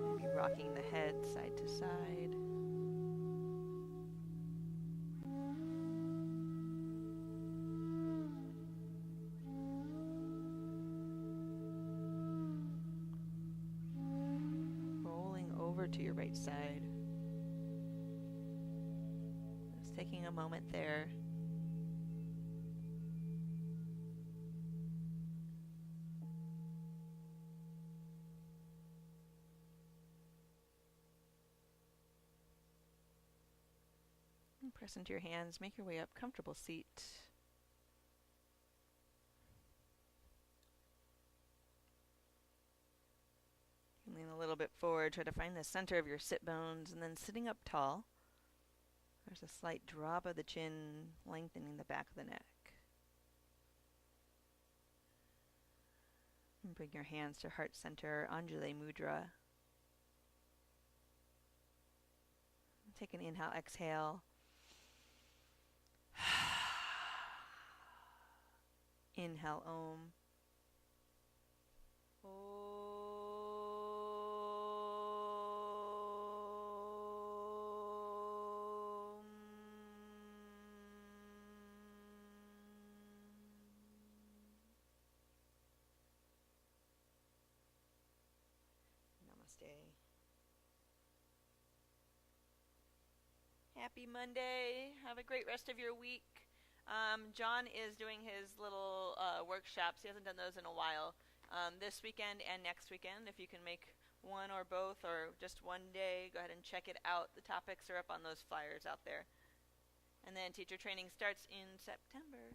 Maybe rocking the head side to side. To your right side. Just taking a moment there. And press into your hands, make your way up, comfortable seat. Lean a little bit forward, try to find the center of your sit bones, and then sitting up tall. There's a slight drop of the chin, lengthening the back of the neck. And bring your hands to heart center, Anjali Mudra. Take an inhale, exhale. Inhale, Om. Namaste. Happy Monday. Have a great rest of your week. John is doing his little workshops. He hasn't done those in a while. This weekend and next weekend. If you can make one or both or just one day, go ahead and check it out. The topics are up on those flyers out there. And then teacher training starts in September.